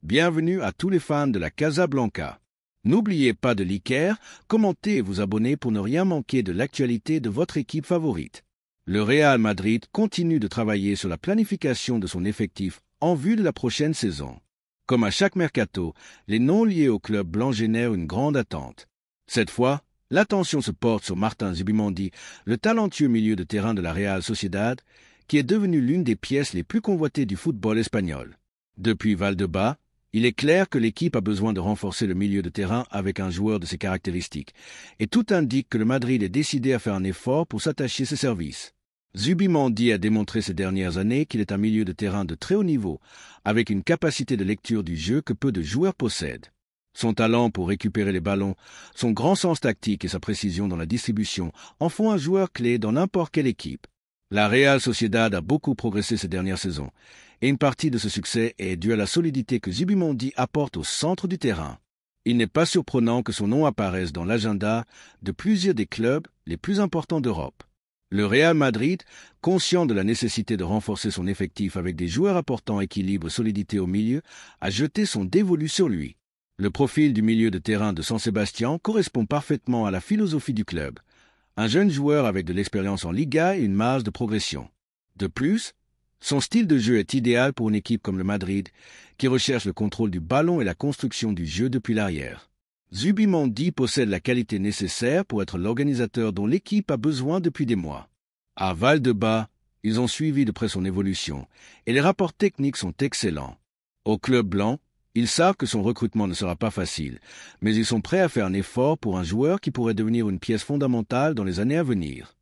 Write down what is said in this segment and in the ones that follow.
Bienvenue à tous les fans de la Casablanca. N'oubliez pas de liker, commenter et vous abonner pour ne rien manquer de l'actualité de votre équipe favorite. Le Real Madrid continue de travailler sur la planification de son effectif en vue de la prochaine saison. Comme à chaque mercato, les noms liés au club blanc génèrent une grande attente. Cette fois, l'attention se porte sur Martin Zubimendi, le talentueux milieu de terrain de la Real Sociedad, qui est devenu l'une des pièces les plus convoitées du football espagnol. Depuis Valdebebas, il est clair que l'équipe a besoin de renforcer le milieu de terrain avec un joueur de ses caractéristiques, et tout indique que le Madrid est décidé à faire un effort pour s'attacher à ses services. Zubimendi a démontré ces dernières années qu'il est un milieu de terrain de très haut niveau, avec une capacité de lecture du jeu que peu de joueurs possèdent. Son talent pour récupérer les ballons, son grand sens tactique et sa précision dans la distribution en font un joueur clé dans n'importe quelle équipe. La Real Sociedad a beaucoup progressé ces dernières saisons, et une partie de ce succès est due à la solidité que Zubimendi apporte au centre du terrain. Il n'est pas surprenant que son nom apparaisse dans l'agenda de plusieurs des clubs les plus importants d'Europe. Le Real Madrid, conscient de la nécessité de renforcer son effectif avec des joueurs apportant équilibre et solidité au milieu, a jeté son dévolu sur lui. Le profil du milieu de terrain de San Sebastián correspond parfaitement à la philosophie du club. Un jeune joueur avec de l'expérience en Liga et une marge de progression. De plus, son style de jeu est idéal pour une équipe comme le Madrid, qui recherche le contrôle du ballon et la construction du jeu depuis l'arrière. Zubimendi possède la qualité nécessaire pour être l'organisateur dont l'équipe a besoin depuis des mois. À Valdebebas, ils ont suivi de près son évolution, et les rapports techniques sont excellents. Au club blanc, ils savent que son recrutement ne sera pas facile, mais ils sont prêts à faire un effort pour un joueur qui pourrait devenir une pièce fondamentale dans les années à venir.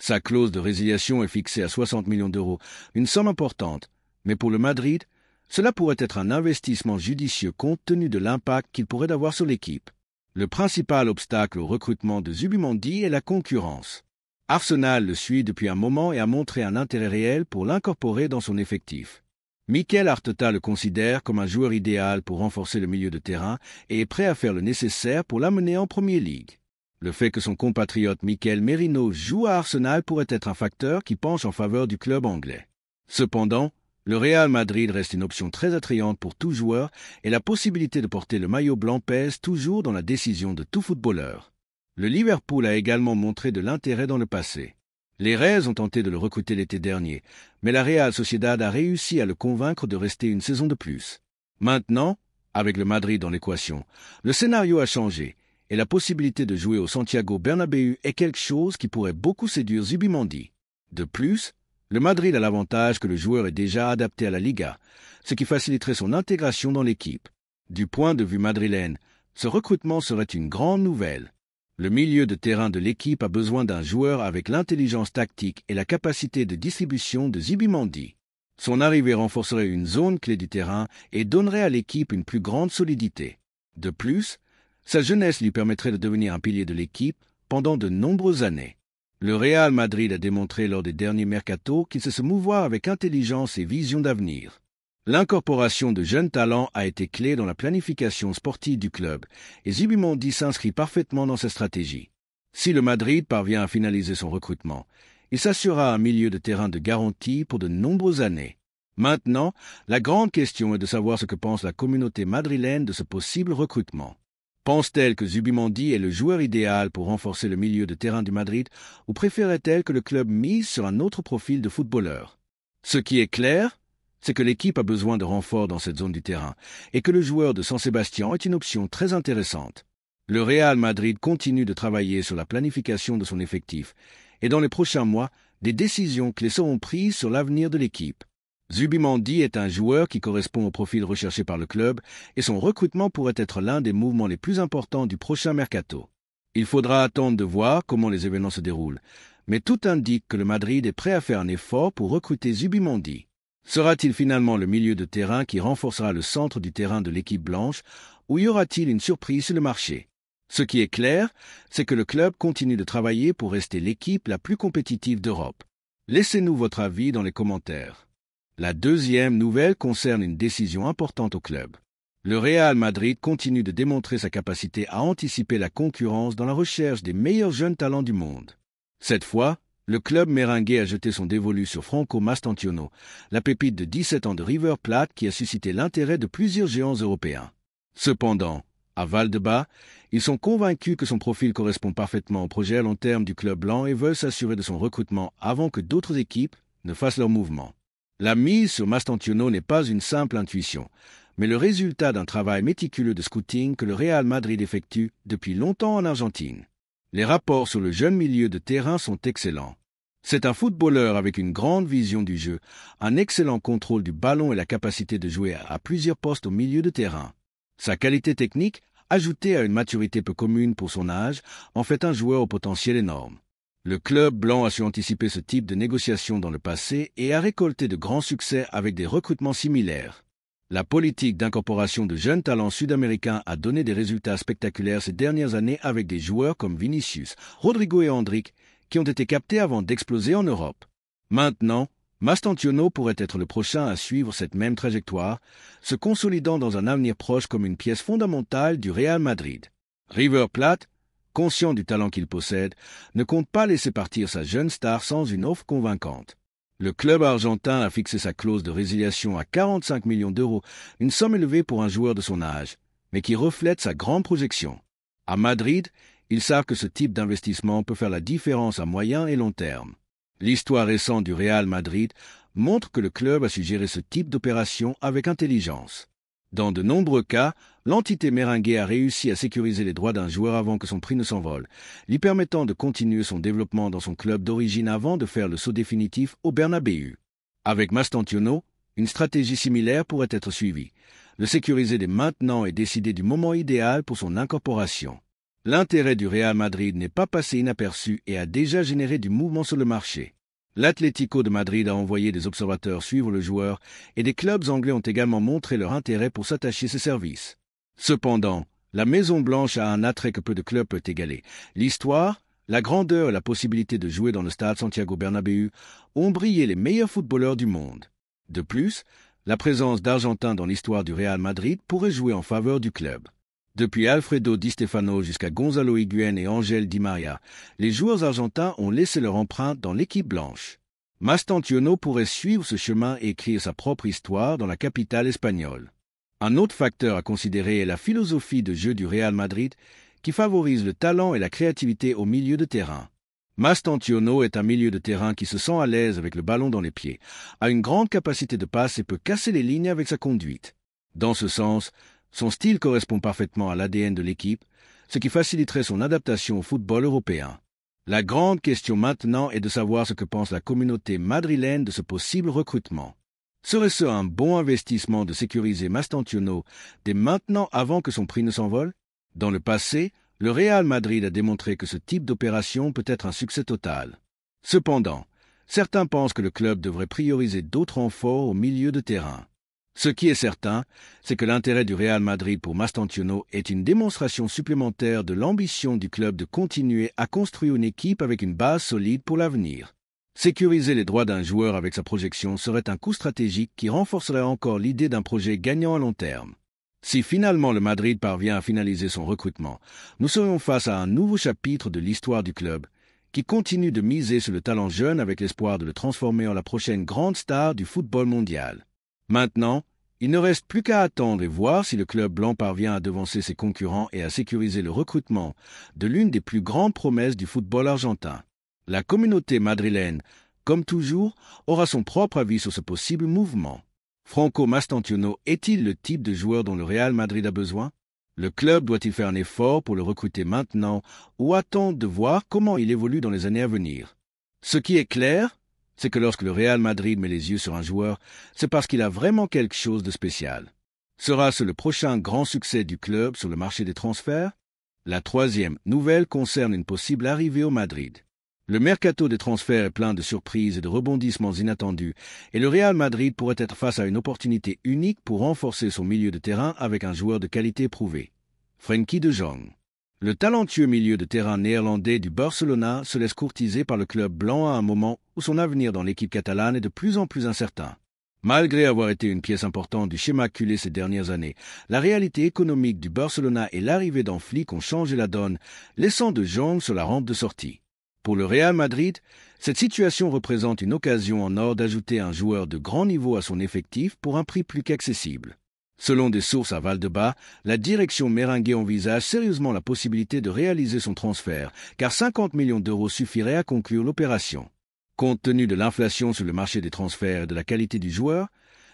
Sa clause de résiliation est fixée à 60 millions d'euros, une somme importante, mais pour le Madrid, cela pourrait être un investissement judicieux compte tenu de l'impact qu'il pourrait avoir sur l'équipe. Le principal obstacle au recrutement de Zubimendi est la concurrence. Arsenal le suit depuis un moment et a montré un intérêt réel pour l'incorporer dans son effectif. Mikel Arteta le considère comme un joueur idéal pour renforcer le milieu de terrain et est prêt à faire le nécessaire pour l'amener en Premier League. Le fait que son compatriote Mikel Merino joue à Arsenal pourrait être un facteur qui penche en faveur du club anglais. Cependant, le Real Madrid reste une option très attrayante pour tout joueur et la possibilité de porter le maillot blanc pèse toujours dans la décision de tout footballeur. Le Liverpool a également montré de l'intérêt dans le passé. Les Reds ont tenté de le recruter l'été dernier, mais la Real Sociedad a réussi à le convaincre de rester une saison de plus. Maintenant, avec le Madrid dans l'équation, le scénario a changé et la possibilité de jouer au Santiago Bernabéu est quelque chose qui pourrait beaucoup séduire Zubimendi. De plus, le Madrid a l'avantage que le joueur est déjà adapté à la Liga, ce qui faciliterait son intégration dans l'équipe. Du point de vue madrilène, ce recrutement serait une grande nouvelle. Le milieu de terrain de l'équipe a besoin d'un joueur avec l'intelligence tactique et la capacité de distribution de Zubimendi. Son arrivée renforcerait une zone clé du terrain et donnerait à l'équipe une plus grande solidité. De plus, sa jeunesse lui permettrait de devenir un pilier de l'équipe pendant de nombreuses années. Le Real Madrid a démontré lors des derniers mercatos qu'il sait se mouvoir avec intelligence et vision d'avenir. L'incorporation de jeunes talents a été clé dans la planification sportive du club, et Zubimendi s'inscrit parfaitement dans sa stratégie. Si le Madrid parvient à finaliser son recrutement, il s'assurera un milieu de terrain de garantie pour de nombreuses années. Maintenant, la grande question est de savoir ce que pense la communauté madrilène de ce possible recrutement. Pense-t-elle que Zubimendi est le joueur idéal pour renforcer le milieu de terrain du Madrid, ou préférerait-elle que le club mise sur un autre profil de footballeur? Ce qui est clair, c'est que l'équipe a besoin de renforts dans cette zone du terrain, et que le joueur de San Sebastián est une option très intéressante. Le Real Madrid continue de travailler sur la planification de son effectif, et dans les prochains mois, des décisions clés seront prises sur l'avenir de l'équipe. Zubimendi est un joueur qui correspond au profil recherché par le club, et son recrutement pourrait être l'un des mouvements les plus importants du prochain mercato. Il faudra attendre de voir comment les événements se déroulent, mais tout indique que le Madrid est prêt à faire un effort pour recruter Zubimendi. Sera-t-il finalement le milieu de terrain qui renforcera le centre du terrain de l'équipe blanche, ou y aura-t-il une surprise sur le marché? Ce qui est clair, c'est que le club continue de travailler pour rester l'équipe la plus compétitive d'Europe. Laissez-nous votre avis dans les commentaires. La deuxième nouvelle concerne une décision importante au club. Le Real Madrid continue de démontrer sa capacité à anticiper la concurrence dans la recherche des meilleurs jeunes talents du monde. Cette fois, Le club méringué a jeté son dévolu sur Franco Mastantuono, la pépite de 17 ans de River Plate qui a suscité l'intérêt de plusieurs géants européens. Cependant, à Val-de-Bas, ils sont convaincus que son profil correspond parfaitement au projet à long terme du club blanc et veulent s'assurer de son recrutement avant que d'autres équipes ne fassent leur mouvement. La mise sur Mastantuono n'est pas une simple intuition, mais le résultat d'un travail méticuleux de scouting que le Real Madrid effectue depuis longtemps en Argentine. Les rapports sur le jeune milieu de terrain sont excellents. C'est un footballeur avec une grande vision du jeu, un excellent contrôle du ballon et la capacité de jouer à plusieurs postes au milieu de terrain. Sa qualité technique, ajoutée à une maturité peu commune pour son âge, en fait un joueur au potentiel énorme. Le club blanc a su anticiper ce type de négociation dans le passé et a récolté de grands succès avec des recrutements similaires. La politique d'incorporation de jeunes talents sud-américains a donné des résultats spectaculaires ces dernières années avec des joueurs comme Vinicius, Rodrigo et Endrick qui ont été captés avant d'exploser en Europe. Maintenant, Mastantuono pourrait être le prochain à suivre cette même trajectoire, se consolidant dans un avenir proche comme une pièce fondamentale du Real Madrid. River Plate, conscient du talent qu'il possède, ne compte pas laisser partir sa jeune star sans une offre convaincante. Le club argentin a fixé sa clause de résiliation à 45 millions d'euros, une somme élevée pour un joueur de son âge, mais qui reflète sa grande projection. À Madrid, ils savent que ce type d'investissement peut faire la différence à moyen et long terme. L'histoire récente du Real Madrid montre que le club a su gérer ce type d'opération avec intelligence. Dans de nombreux cas, l'entité méringuée a réussi à sécuriser les droits d'un joueur avant que son prix ne s'envole, lui permettant de continuer son développement dans son club d'origine avant de faire le saut définitif au Bernabéu. Avec Mastantuono, une stratégie similaire pourrait être suivie, le sécuriser dès maintenant et décider du moment idéal pour son incorporation. L'intérêt du Real Madrid n'est pas passé inaperçu et a déjà généré du mouvement sur le marché. L'Atlético de Madrid a envoyé des observateurs suivre le joueur et des clubs anglais ont également montré leur intérêt pour s'attacher ses services. Cependant, la Maison Blanche a un attrait que peu de clubs peuvent égaler. L'histoire, la grandeur et la possibilité de jouer dans le stade Santiago Bernabéu ont brillé les meilleurs footballeurs du monde. De plus, la présence d'Argentins dans l'histoire du Real Madrid pourrait jouer en faveur du club. Depuis Alfredo Di Stefano jusqu'à Gonzalo Higuaín et Ángel Di María, les joueurs argentins ont laissé leur empreinte dans l'équipe blanche. Mastantuono pourrait suivre ce chemin et écrire sa propre histoire dans la capitale espagnole. Un autre facteur à considérer est la philosophie de jeu du Real Madrid qui favorise le talent et la créativité au milieu de terrain. Mastantuono est un milieu de terrain qui se sent à l'aise avec le ballon dans les pieds, a une grande capacité de passe et peut casser les lignes avec sa conduite. Dans ce sens, son style correspond parfaitement à l'ADN de l'équipe, ce qui faciliterait son adaptation au football européen. La grande question maintenant est de savoir ce que pense la communauté madrilène de ce possible recrutement. Serait-ce un bon investissement de sécuriser Mastantuono dès maintenant avant que son prix ne s'envole? Dans le passé, le Real Madrid a démontré que ce type d'opération peut être un succès total. Cependant, certains pensent que le club devrait prioriser d'autres renforts au milieu de terrain. Ce qui est certain, c'est que l'intérêt du Real Madrid pour Mastantuono est une démonstration supplémentaire de l'ambition du club de continuer à construire une équipe avec une base solide pour l'avenir. Sécuriser les droits d'un joueur avec sa projection serait un coup stratégique qui renforcerait encore l'idée d'un projet gagnant à long terme. Si finalement le Madrid parvient à finaliser son recrutement, nous serions face à un nouveau chapitre de l'histoire du club, qui continue de miser sur le talent jeune avec l'espoir de le transformer en la prochaine grande star du football mondial. Maintenant, il ne reste plus qu'à attendre et voir si le club blanc parvient à devancer ses concurrents et à sécuriser le recrutement de l'une des plus grandes promesses du football argentin. La communauté madrilène, comme toujours, aura son propre avis sur ce possible mouvement. Franco Mastantuono est-il le type de joueur dont le Real Madrid a besoin? Le club doit-il faire un effort pour le recruter maintenant ou attendre de voir comment il évolue dans les années à venir? Ce qui est clair, c'est que lorsque le Real Madrid met les yeux sur un joueur, c'est parce qu'il a vraiment quelque chose de spécial. Sera-ce le prochain grand succès du club sur le marché des transferts? La troisième nouvelle concerne une possible arrivée au Madrid. Le mercato des transferts est plein de surprises et de rebondissements inattendus, et le Real Madrid pourrait être face à une opportunité unique pour renforcer son milieu de terrain avec un joueur de qualité prouvée. Frenkie de Jong. Le talentueux milieu de terrain néerlandais du Barcelona se laisse courtiser par le club blanc à un moment où son avenir dans l'équipe catalane est de plus en plus incertain. Malgré avoir été une pièce importante du schéma culé ces dernières années, la réalité économique du Barcelona et l'arrivée d'En Flick ont changé la donne, laissant de Jong sur la rampe de sortie. Pour le Real Madrid, cette situation représente une occasion en or d'ajouter un joueur de grand niveau à son effectif pour un prix plus qu'accessible. Selon des sources à Valdebebas, la direction merengue envisage sérieusement la possibilité de réaliser son transfert, car 50 millions d'euros suffiraient à conclure l'opération. Compte tenu de l'inflation sur le marché des transferts et de la qualité du joueur,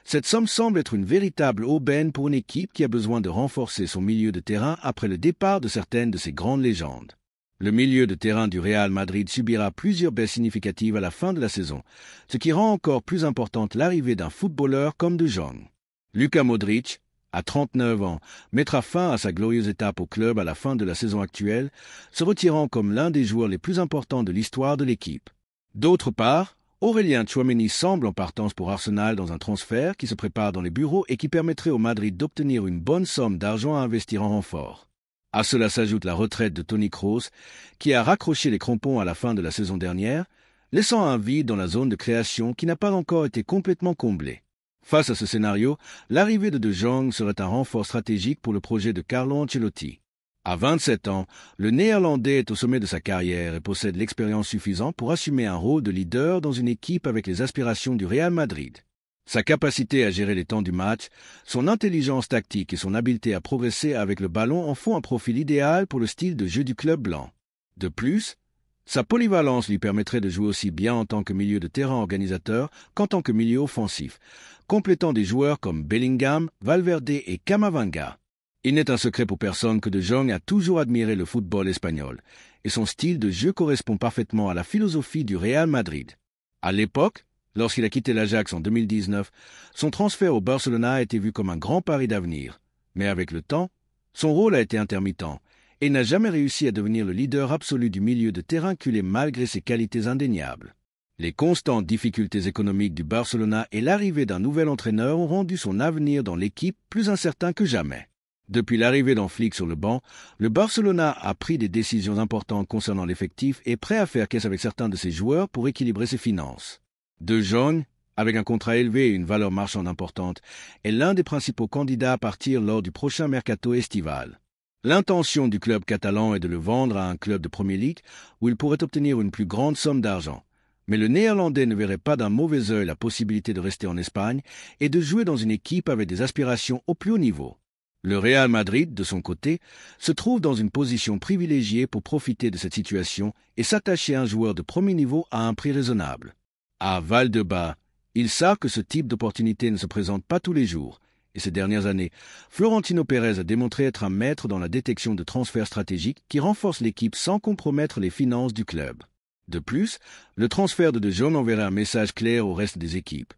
cette somme semble être une véritable aubaine pour une équipe qui a besoin de renforcer son milieu de terrain après le départ de certaines de ses grandes légendes. Le milieu de terrain du Real Madrid subira plusieurs baisses significatives à la fin de la saison, ce qui rend encore plus importante l'arrivée d'un footballeur comme De Jong. Luka Modric, à 39 ans, mettra fin à sa glorieuse étape au club à la fin de la saison actuelle, se retirant comme l'un des joueurs les plus importants de l'histoire de l'équipe. D'autre part, Aurélien Tchouaméni semble en partance pour Arsenal dans un transfert qui se prépare dans les bureaux et qui permettrait au Madrid d'obtenir une bonne somme d'argent à investir en renfort. À cela s'ajoute la retraite de Toni Kroos, qui a raccroché les crampons à la fin de la saison dernière, laissant un vide dans la zone de création qui n'a pas encore été complètement comblée. Face à ce scénario, l'arrivée de Jong serait un renfort stratégique pour le projet de Carlo Ancelotti. À 27 ans, le Néerlandais est au sommet de sa carrière et possède l'expérience suffisante pour assumer un rôle de leader dans une équipe avec les aspirations du Real Madrid. Sa capacité à gérer les temps du match, son intelligence tactique et son habileté à progresser avec le ballon en font un profil idéal pour le style de jeu du club blanc. De plus, sa polyvalence lui permettrait de jouer aussi bien en tant que milieu de terrain organisateur qu'en tant que milieu offensif, complétant des joueurs comme Bellingham, Valverde et Camavinga. Il n'est un secret pour personne que De Jong a toujours admiré le football espagnol, et son style de jeu correspond parfaitement à la philosophie du Real Madrid. À l'époque, lorsqu'il a quitté l'Ajax en 2019, son transfert au Barcelona a été vu comme un grand pari d'avenir. Mais avec le temps, son rôle a été intermittent, et il n'a jamais réussi à devenir le leader absolu du milieu de terrain culé malgré ses qualités indéniables. Les constantes difficultés économiques du Barcelona et l'arrivée d'un nouvel entraîneur ont rendu son avenir dans l'équipe plus incertain que jamais. Depuis l'arrivée d'Flick sur le banc, le Barcelona a pris des décisions importantes concernant l'effectif et est prêt à faire caisse avec certains de ses joueurs pour équilibrer ses finances. De Jong, avec un contrat élevé et une valeur marchande importante, est l'un des principaux candidats à partir lors du prochain mercato estival. L'intention du club catalan est de le vendre à un club de Premier League où il pourrait obtenir une plus grande somme d'argent. Mais le Néerlandais ne verrait pas d'un mauvais œil la possibilité de rester en Espagne et de jouer dans une équipe avec des aspirations au plus haut niveau. Le Real Madrid, de son côté, se trouve dans une position privilégiée pour profiter de cette situation et s'attacher à un joueur de premier niveau à un prix raisonnable. À Valdebebas, ils savent que ce type d'opportunité ne se présente pas tous les jours, et ces dernières années, Florentino Pérez a démontré être un maître dans la détection de transferts stratégiques qui renforcent l'équipe sans compromettre les finances du club. De plus, le transfert de Jong enverrait un message clair au reste des équipes.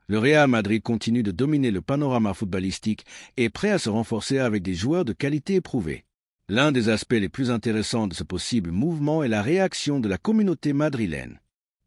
Le Real Madrid continue de dominer le panorama footballistique et est prêt à se renforcer avec des joueurs de qualité éprouvée. L'un des aspects les plus intéressants de ce possible mouvement est la réaction de la communauté madrilène.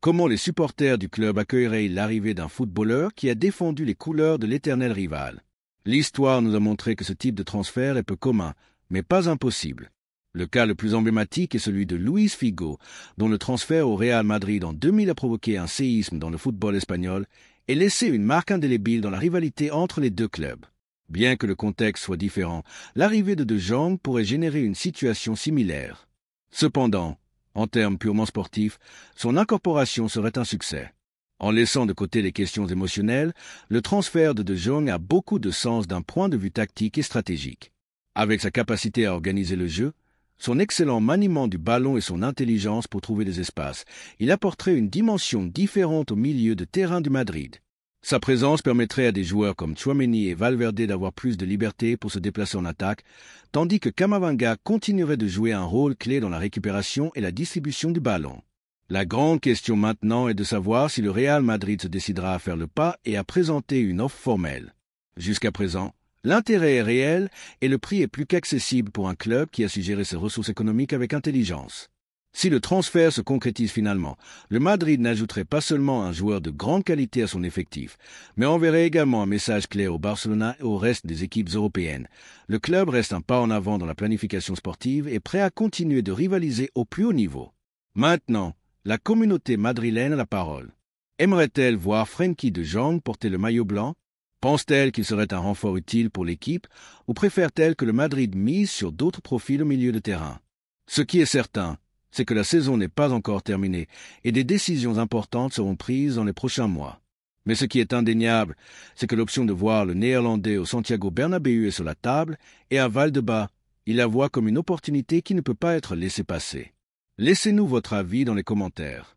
Comment les supporters du club accueilleraient l'arrivée d'un footballeur qui a défendu les couleurs de l'éternel rival? L'histoire nous a montré que ce type de transfert est peu commun, mais pas impossible. Le cas le plus emblématique est celui de Luis Figo, dont le transfert au Real Madrid en 2000 a provoqué un séisme dans le football espagnol et laissé une marque indélébile dans la rivalité entre les deux clubs. Bien que le contexte soit différent, l'arrivée de Jong pourrait générer une situation similaire. Cependant, en termes purement sportifs, son incorporation serait un succès. En laissant de côté les questions émotionnelles, le transfert de Jong a beaucoup de sens d'un point de vue tactique et stratégique. Avec sa capacité à organiser le jeu, son excellent maniement du ballon et son intelligence pour trouver des espaces, il apporterait une dimension différente au milieu de terrain du Madrid. Sa présence permettrait à des joueurs comme Tchouaméni et Valverde d'avoir plus de liberté pour se déplacer en attaque, tandis que Camavinga continuerait de jouer un rôle clé dans la récupération et la distribution du ballon. La grande question maintenant est de savoir si le Real Madrid se décidera à faire le pas et à présenter une offre formelle. Jusqu'à présent, l'intérêt est réel et le prix est plus qu'accessible pour un club qui a su gérer ses ressources économiques avec intelligence. Si le transfert se concrétise finalement, le Madrid n'ajouterait pas seulement un joueur de grande qualité à son effectif, mais enverrait également un message clair au Barcelona et au reste des équipes européennes. Le club reste un pas en avant dans la planification sportive et prêt à continuer de rivaliser au plus haut niveau. Maintenant, la communauté madrilène a la parole. Aimerait-elle voir Frenkie de Jong porter le maillot blanc? Pense-t-elle qu'il serait un renfort utile pour l'équipe ou préfère-t-elle que le Madrid mise sur d'autres profils au milieu de terrain? Ce qui est certain, c'est que la saison n'est pas encore terminée et des décisions importantes seront prises dans les prochains mois. Mais ce qui est indéniable, c'est que l'option de voir le Néerlandais au Santiago Bernabéu est sur la table et à Val-de-Bas, il la voit comme une opportunité qui ne peut pas être laissée passer. Laissez-nous votre avis dans les commentaires.